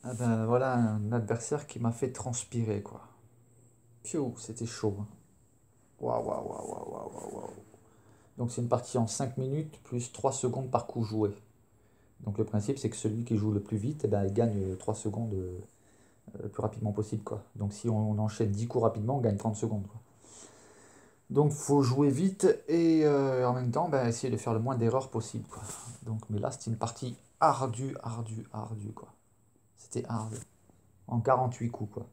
Ah ben voilà un adversaire qui m'a fait transpirer quoi. Piou, c'était chaud, hein. Waouh, waouh, waouh, waouh, waouh, waouh, waouh. Donc c'est une partie en 5 minutes plus 3 secondes par coup joué. Donc le principe c'est que celui qui joue le plus vite, eh ben, il gagne 3 secondes le plus rapidement possible quoi. Donc si on enchaîne 10 coups rapidement, on gagne 30 secondes quoi. Donc faut jouer vite et en même temps ben, essayer de faire le moins d'erreurs possible quoi. Donc mais là c'était une partie ardue, ardue, ardue quoi. C'était hard. En 48 coups quoi.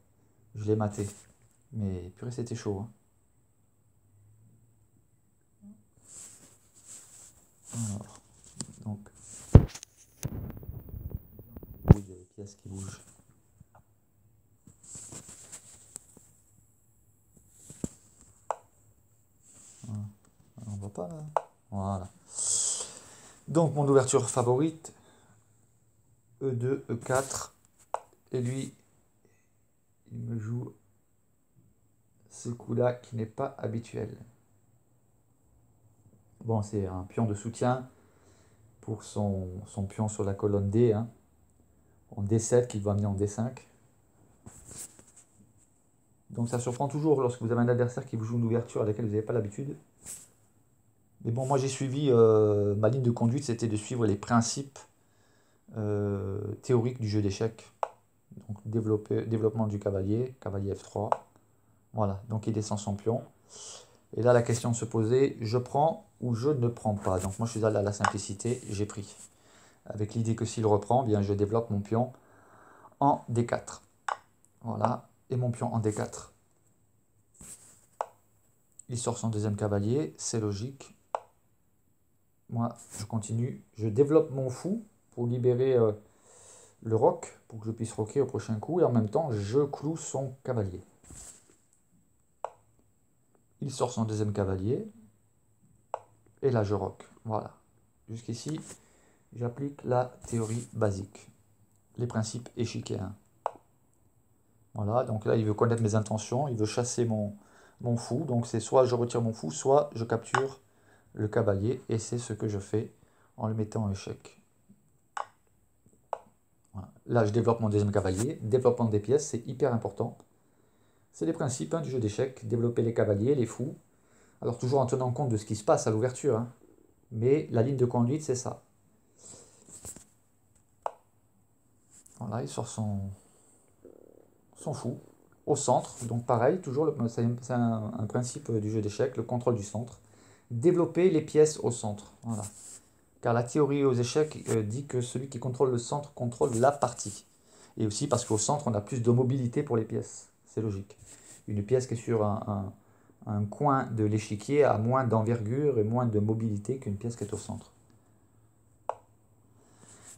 Je l'ai maté. Mais purée c'était chaud, hein. Alors, donc, oui, il y a des pièces qui bougent. Voilà. On voit pas là. Voilà. Donc mon ouverture favorite, E2, E4. Et lui, il me joue ce coup-là qui n'est pas habituel. Bon, c'est un pion de soutien pour son pion sur la colonne D, hein, en D7 qu'il va amener en D5. Donc ça surprend toujours lorsque vous avez un adversaire qui vous joue une ouverture à laquelle vous n'avez pas l'habitude. Mais bon, moi j'ai suivi, ma ligne de conduite, c'était de suivre les principes théoriques du jeu d'échecs. Donc développement du cavalier, cavalier F3. Voilà, donc il descend son pion. Et là la question se posait, je prends ou je ne prends pas. Donc moi je suis allé à la simplicité, j'ai pris. Avec l'idée que s'il reprend, bien je développe mon pion en D4. Voilà, et mon pion en D4. Il sort son deuxième cavalier, c'est logique. Moi, je continue, je développe mon fou pour libérer le roc, pour que je puisse roquer au prochain coup, et en même temps, je cloue son cavalier. Il sort son deuxième cavalier, et là je roque. Voilà. Jusqu'ici, j'applique la théorie basique, les principes échiquéens. Voilà, donc là, il veut connaître mes intentions, il veut chasser mon fou, donc c'est soit je retire mon fou, soit je capture le cavalier, et c'est ce que je fais en le mettant en échec. Voilà. Là, je développe mon deuxième cavalier. Développement des pièces, c'est hyper important. C'est les principes, hein, du jeu d'échecs. Développer les cavaliers, les fous. Alors, toujours en tenant compte de ce qui se passe à l'ouverture, hein. Mais la ligne de conduite, c'est ça. Voilà, il sort son fou au centre. Donc, pareil, toujours, c'est un principe du jeu d'échecs, le contrôle du centre. Développer les pièces au centre. Voilà. Car la théorie aux échecs dit que celui qui contrôle le centre contrôle la partie. Et aussi parce qu'au centre, on a plus de mobilité pour les pièces. C'est logique. Une pièce qui est sur un coin de l'échiquier a moins d'envergure et moins de mobilité qu'une pièce qui est au centre.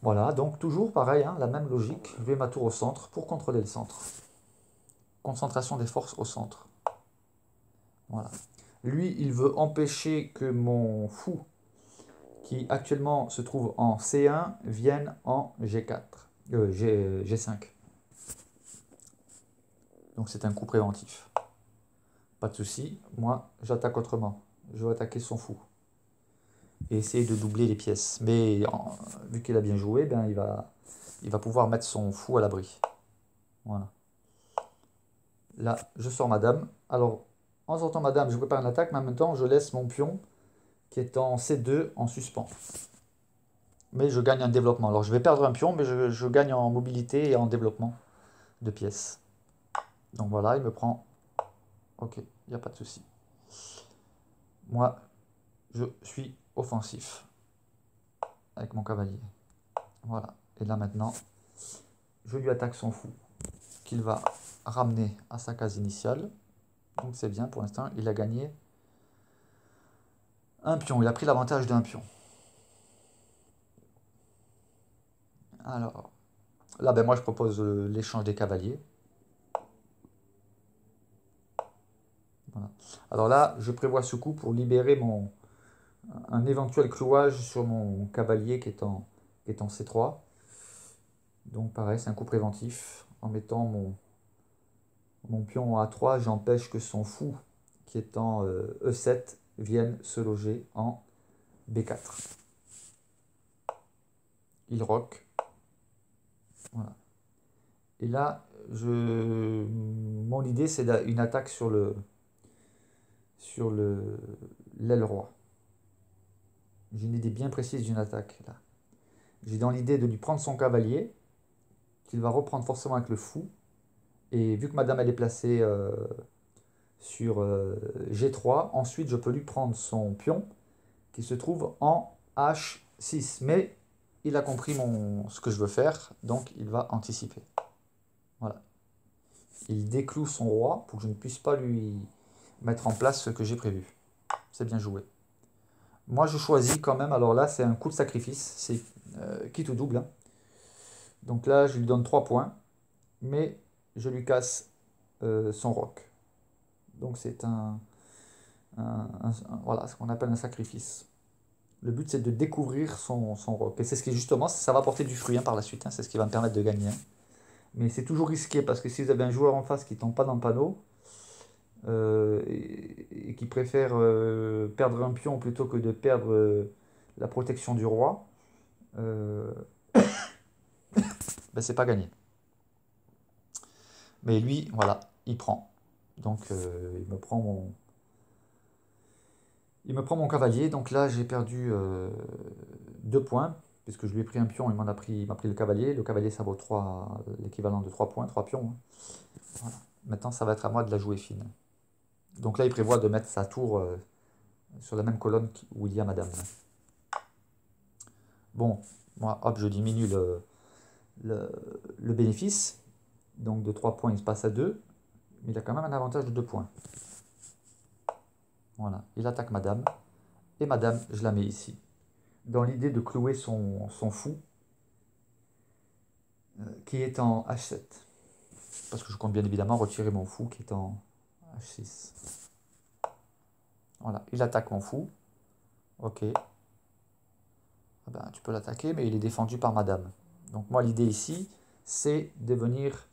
Voilà, donc toujours pareil, hein, la même logique. Je vais ma tour au centre pour contrôler le centre. Concentration des forces au centre. Voilà. Lui, il veut empêcher que mon fou, qui actuellement se trouve en C1, vienne en G4, G5. Donc c'est un coup préventif. Pas de souci, moi j'attaque autrement. Je vais attaquer son fou et essayer de doubler les pièces. Mais vu qu'il a bien joué, ben, il va pouvoir mettre son fou à l'abri. Voilà. Là, je sors ma dame. Alors, en sortant ma dame, je prépare une attaque, mais en même temps, je laisse mon pion qui est en C2 en suspens. Mais je gagne un développement. Alors, je vais perdre un pion, mais je gagne en mobilité et en développement de pièces. Donc voilà, il me prend. Ok, il n'y a pas de souci. Moi, je suis offensif avec mon cavalier. Voilà. Et là maintenant, je lui attaque son fou, qu'il va ramener à sa case initiale. Donc c'est bien, pour l'instant, il a gagné un pion. Il a pris l'avantage d'un pion. Alors, là, ben moi, je propose l'échange des cavaliers. Voilà. Alors là, je prévois ce coup pour libérer un éventuel clouage sur mon cavalier qui est en C3. Donc pareil, c'est un coup préventif. En mettant mon pion en A3, j'empêche que son fou, qui est en E7, vienne se loger en B4. Il roque. Voilà. Et là, mon idée, c'est une attaque sur l'aile roi. J'ai une idée bien précise d'une attaque, là. J'ai dans l'idée de lui prendre son cavalier, qu'il va reprendre forcément avec le fou. Et vu que madame, elle est placée sur G3, ensuite, je peux lui prendre son pion, qui se trouve en H6. Mais il a compris ce que je veux faire, donc il va anticiper. Voilà. Il décloue son roi pour que je ne puisse pas lui mettre en place ce que j'ai prévu. C'est bien joué. Moi, je choisis quand même, alors là, c'est un coup de sacrifice, c'est quitte ou double, hein. Donc là, je lui donne 3 points, mais je lui casse son roc. Donc c'est voilà, ce qu'on appelle un sacrifice. Le but, c'est de découvrir son roc. Et c'est ce qui, justement, ça va apporter du fruit, hein, par la suite, hein. C'est ce qui va me permettre de gagner, hein. Mais c'est toujours risqué, parce que si vous avez un joueur en face qui ne tombe pas dans le panneau, et qui préfère perdre un pion plutôt que de perdre la protection du roi, euh, ben c'est pas gagné. Mais lui, voilà, il prend. Donc il me prend mon cavalier. Donc là, j'ai perdu 2 points, puisque je lui ai pris un pion, il m'a pris le cavalier. Le cavalier, ça vaut l'équivalent de 3 points, 3 pions, hein. Voilà. Maintenant, ça va être à moi de la jouer fine. Donc là, il prévoit de mettre sa tour sur la même colonne où il y a madame. Bon, moi, hop, je diminue le bénéfice. Donc de 3 points, il se passe à 2. Mais il a quand même un avantage de 2 points. Voilà, il attaque madame. Et madame, je la mets ici. Dans l'idée de clouer son fou, qui est en H7. Parce que je compte bien évidemment retirer mon fou qui est en H6. Voilà, il attaque mon fou. Ok. Ah ben, tu peux l'attaquer, mais il est défendu par madame. Donc moi, l'idée ici, c'est de venir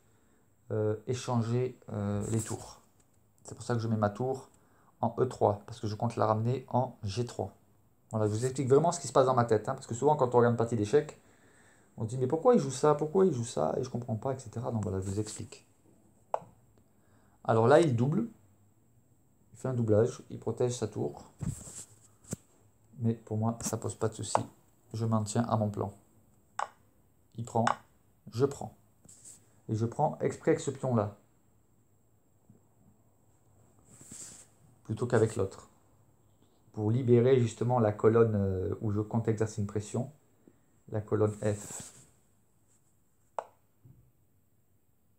échanger les tours. C'est pour ça que je mets ma tour en E3, parce que je compte la ramener en G3. Voilà, je vous explique vraiment ce qui se passe dans ma tête, hein, parce que souvent quand on regarde une partie d'échecs, on se dit mais pourquoi il joue ça, pourquoi il joue ça, et je comprends pas, etc. Donc voilà, je vous explique. Alors là, il double, il fait un doublage, il protège sa tour, mais pour moi, ça pose pas de souci. Je maintiens à mon plan. Il prend, je prends. Et je prends exprès avec ce pion-là, plutôt qu'avec l'autre, pour libérer justement la colonne où je compte exercer une pression, la colonne F.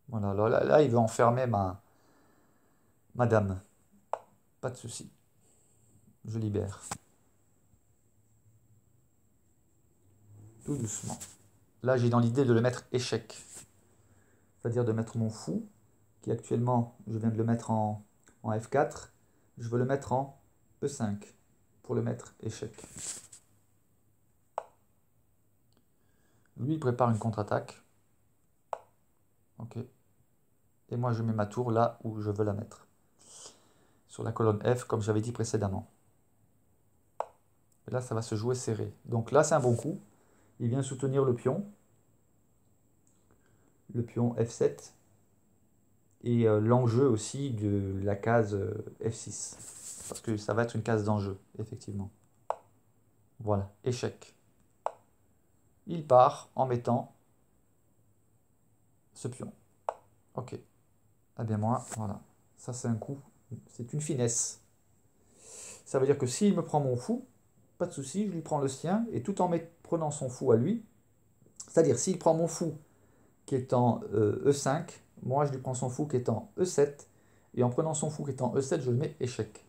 Voilà, là, il veut enfermer madame. Pas de souci. Je libère. Tout doucement. Là, j'ai dans l'idée de le mettre échec. C'est-à-dire de mettre mon fou, qui actuellement, je viens de le mettre en F4. Je veux le mettre en E5 pour le mettre échec. Lui, il prépare une contre-attaque. Ok. Et moi, je mets ma tour là où je veux la mettre. Sur la colonne F, comme j'avais dit précédemment. Et là, ça va se jouer serré. Donc là, c'est un bon coup. Il vient soutenir le pion F7. Et l'enjeu aussi de la case F6. Parce que ça va être une case d'enjeu, effectivement. Voilà, échec. Il part en mettant ce pion. Ok. Ah bien moi, voilà. Ça c'est un coup. C'est une finesse. Ça veut dire que s'il me prend mon fou, pas de souci, je lui prends le sien. Et tout en prenant son fou à lui, c'est-à-dire s'il prend mon fou qui est en E5, moi je lui prends son fou qui est en E7. Et en prenant son fou qui est en E7, je le mets échec.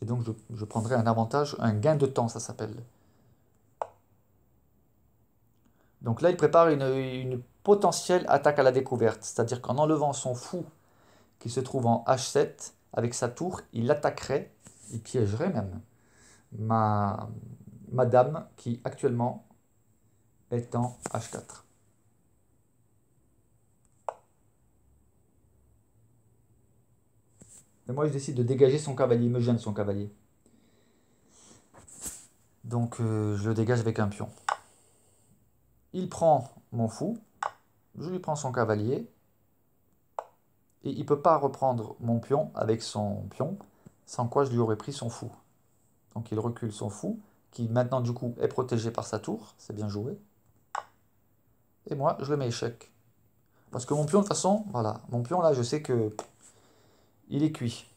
Et donc je prendrai un avantage, un gain de temps, ça s'appelle. Donc là, il prépare une potentielle attaque à la découverte. C'est-à-dire qu'en enlevant son fou qui se trouve en H7, avec sa tour, il attaquerait, il piégerait même, ma dame qui actuellement est en H4. Et moi, je décide de dégager son cavalier, il me gêne son cavalier. Donc je le dégage avec un pion. Il prend mon fou, je lui prends son cavalier. Et il ne peut pas reprendre mon pion avec son pion, sans quoi je lui aurais pris son fou. Donc il recule son fou, qui maintenant du coup est protégé par sa tour, c'est bien joué. Et moi, je le mets échec. Parce que mon pion, de toute façon, voilà, mon pion là, je sais que il est cuit.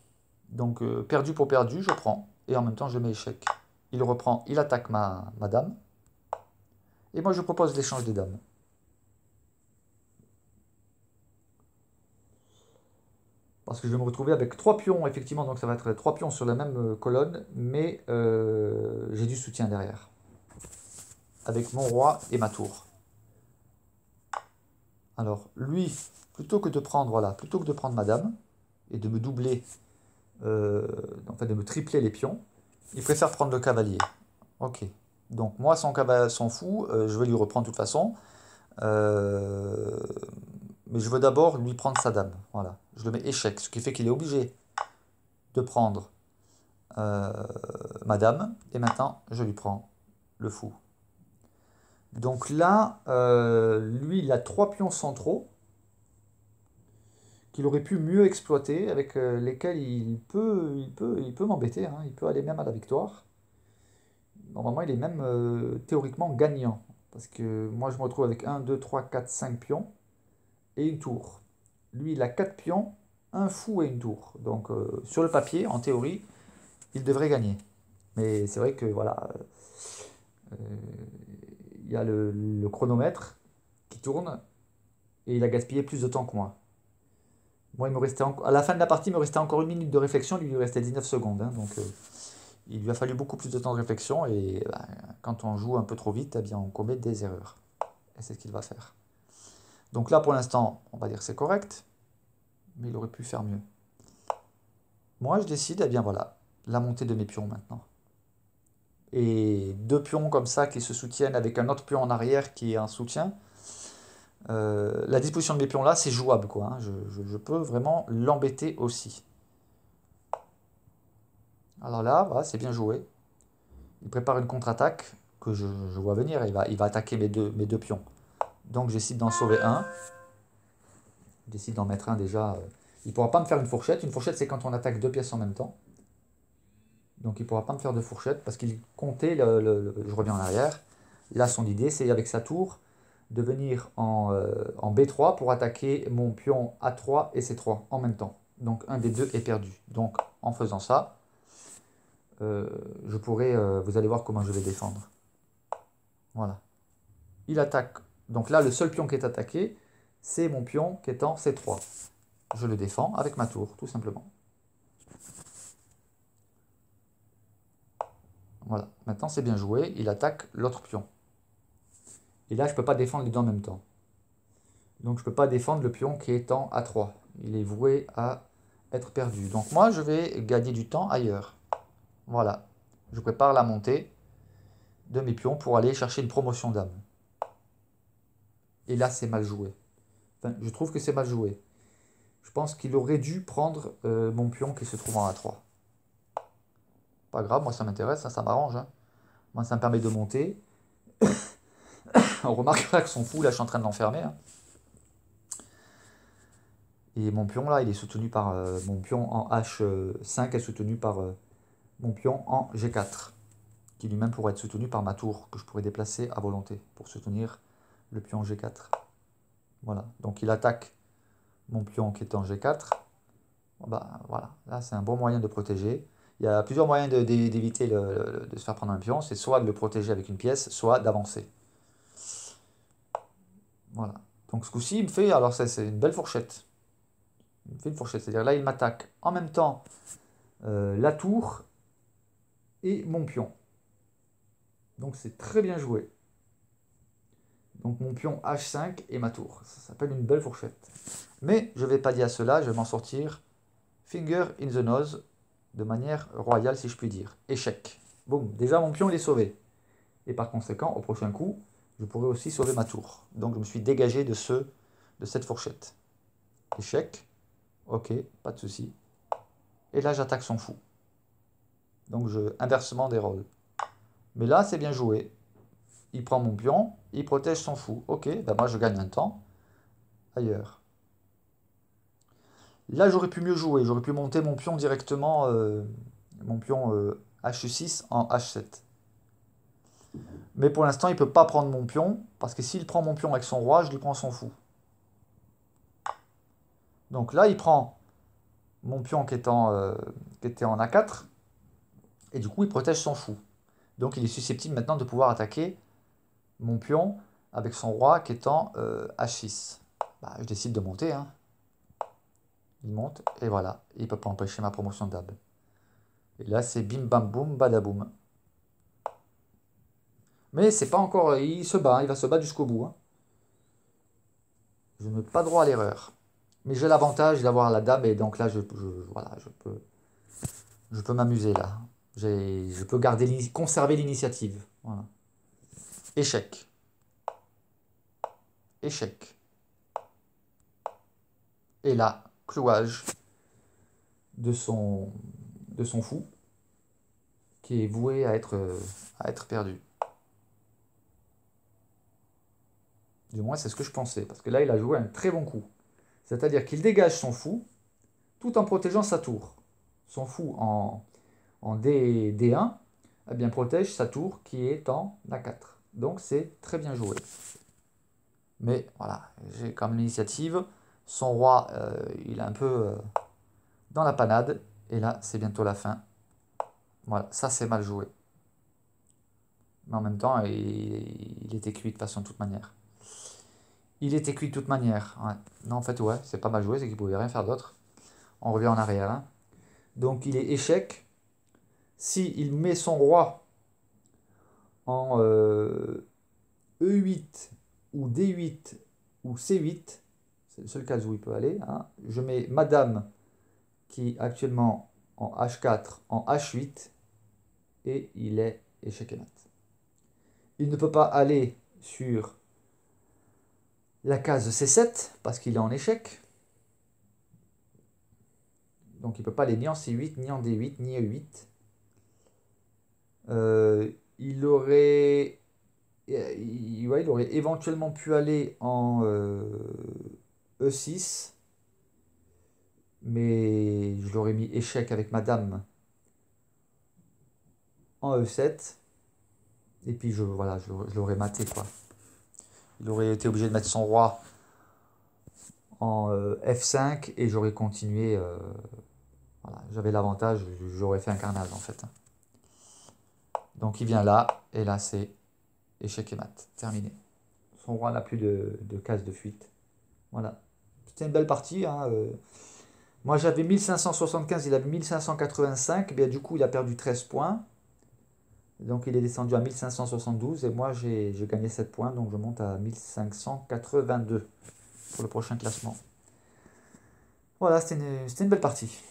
Donc perdu pour perdu, je prends. Et en même temps, je le mets échec. Il reprend, il attaque ma dame. Et moi, je propose l'échange des dames. Parce que je vais me retrouver avec 3 pions, effectivement, donc ça va être 3 pions sur la même colonne, mais j'ai du soutien derrière. Avec mon roi et ma tour. Alors, lui, plutôt que de prendre, voilà, plutôt que de prendre ma dame, et de me doubler, enfin de me tripler les pions, il préfère prendre le cavalier. Ok. Donc moi, son fou, je vais lui reprendre de toute façon. Euh, mais je veux d'abord lui prendre sa dame. Voilà. Je le mets échec, ce qui fait qu'il est obligé de prendre euh, ma dame. Et maintenant, je lui prends le fou. Donc là, lui, il a 3 pions centraux qu'il aurait pu mieux exploiter, avec lesquels il peut m'embêter, hein. Il peut aller même à la victoire. Normalement, il est même théoriquement gagnant. Parce que moi, je me retrouve avec 1, 2, 3, 4, 5 pions et une tour. Lui, il a 4 pions, un fou et une tour. Donc, sur le papier, en théorie, il devrait gagner. Mais c'est vrai que, voilà, euh, il y a le chronomètre qui tourne et il a gaspillé plus de temps que moi. Moi, il me restait à la fin de la partie, il me restait encore 1 minute de réflexion, lui, il lui restait 19 secondes, hein. Donc, il lui a fallu beaucoup plus de temps de réflexion et quand on joue un peu trop vite, eh bien, on commet des erreurs. Et c'est ce qu'il va faire. Donc là, pour l'instant, on va dire que c'est correct, mais il aurait pu faire mieux. Moi, je décide, eh bien voilà, la montée de mes pions maintenant. Et 2 pions comme ça qui se soutiennent avec un autre pion en arrière qui est un soutien. La disposition de mes pions là, c'est jouable, quoi, hein. Je peux vraiment l'embêter aussi. Alors là, voilà, c'est bien joué. Il prépare une contre-attaque que je vois venir. Il va attaquer mes deux pions. Donc j'essaie d'en sauver un. Je décide d'en mettre un déjà. Il ne pourra pas me faire une fourchette. Une fourchette, c'est quand on attaque 2 pièces en même temps. Donc il ne pourra pas me faire de fourchette parce qu'il comptait, je reviens en arrière. Là, son idée, c'est avec sa tour de venir en B3 pour attaquer mon pion A3 et C3 en même temps. Donc un des deux est perdu. Donc en faisant ça, je pourrais, vous allez voir comment je vais défendre. Voilà. Il attaque. Donc là, le seul pion qui est attaqué, c'est mon pion qui est en C3. Je le défends avec ma tour, tout simplement. Voilà. Maintenant, c'est bien joué. Il attaque l'autre pion. Et là, je ne peux pas défendre les deux en même temps. Donc, je ne peux pas défendre le pion qui est en A3. Il est voué à être perdu. Donc, moi, je vais gagner du temps ailleurs. Voilà. Je prépare la montée de mes pions pour aller chercher une promotion d'âme. Et là, c'est mal joué. Enfin, je trouve que c'est mal joué. Je pense qu'il aurait dû prendre mon pion qui se trouve en A3. Pas grave, moi ça m'intéresse, ça m'arrange, hein. Moi ça me permet de monter. On remarquera que son fou, là je suis en train de l'enfermer, hein. Et mon pion là, il est soutenu par mon pion en H5 est soutenu par mon pion en G4. Qui lui-même pourrait être soutenu par ma tour, que je pourrais déplacer à volonté pour soutenir le pion G4. Voilà, donc il attaque mon pion qui est en G4. Bah, voilà, là c'est un bon moyen de protéger. Il y a plusieurs moyens d'éviter de se faire prendre un pion. C'est soit de le protéger avec une pièce, soit d'avancer. Voilà. Donc ce coup-ci, il me fait, alors c'est une belle fourchette. Il me fait une fourchette, c'est-à-dire là il m'attaque en même temps la tour et mon pion. Donc c'est très bien joué. Donc mon pion H5 et ma tour. Ça s'appelle une belle fourchette. Mais je vais pallier à cela, je vais m'en sortir finger in the nose, de manière royale si je puis dire. Échec. Boum, déjà mon pion il est sauvé. Et par conséquent, au prochain coup, je pourrais aussi sauver ma tour. Donc je me suis dégagé de cette fourchette. Échec. Ok, pas de souci. Et là j'attaque son fou. Donc inversement des rôles. Mais là c'est bien joué. Il prend mon pion, il protège son fou. Ok, ben moi je gagne un temps. ailleurs. Là, j'aurais pu mieux jouer. J'aurais pu monter mon pion directement, mon pion H6 en H7. Mais pour l'instant, il ne peut pas prendre mon pion, parce que s'il prend mon pion avec son roi, je lui prends son fou. Donc là, il prend mon pion qui était en A4, et du coup, il protège son fou. Donc il est susceptible maintenant de pouvoir attaquer mon pion avec son roi qui est en H6. Bah, je décide de monter, hein. Il monte, et voilà. Il ne peut pas empêcher ma promotion de dab. Et là, c'est bim bam boum, badaboum. Mais c'est pas encore. Il se bat, hein, il va se battre jusqu'au bout, hein. Je n'ai pas droit à l'erreur. Mais j'ai l'avantage d'avoir la dame, et donc là, voilà, je peux m'amuser là. Je peux conserver l'initiative. Voilà. Échec. Échec. Et là, clouage de son fou, qui est voué à être perdu. Du moins, c'est ce que je pensais. Parce que là, il a joué un très bon coup. C'est-à-dire qu'il dégage son fou, tout en protégeant sa tour. Son fou en D1, eh bien, protège sa tour qui est en A4. Donc, c'est très bien joué. Mais voilà, j'ai quand même l'initiative. Son roi, il est un peu dans la panade. Et là, c'est bientôt la fin. Voilà, ça, c'est mal joué. Mais en même temps, il était cuit de façon de toute manière. Il était cuit de toute manière. Ouais. Non, en fait, ouais, c'est pas mal joué, c'est qu'il pouvait rien faire d'autre. On revient en arrière, hein. Donc, il est échec. Si il met son roi en E8 ou D8 ou C8, c'est le seul cas où il peut aller, hein. Je mets madame qui est actuellement en H4, en H8, et il est échec et mat. Il ne peut pas aller sur la case C7 parce qu'il est en échec. Donc il ne peut pas aller ni en C8, ni en D8, ni E8. Il aurait éventuellement pu aller en E6, mais je l'aurais mis échec avec madame en E7, et puis je l'aurais maté, quoi. Il aurait été obligé de mettre son roi en F5, et j'aurais continué. Voilà, j'avais l'avantage, j'aurais fait un carnage en fait. Donc il vient là, et là c'est échec et mat, terminé. Son roi n'a plus de case de fuite. Voilà. C'était une belle partie, hein. Moi j'avais 1575, il avait 1585. Bien, du coup il a perdu 13 points. Donc il est descendu à 1572. Et moi j'ai gagné 7 points. Donc je monte à 1582 pour le prochain classement. Voilà, c'était une belle partie.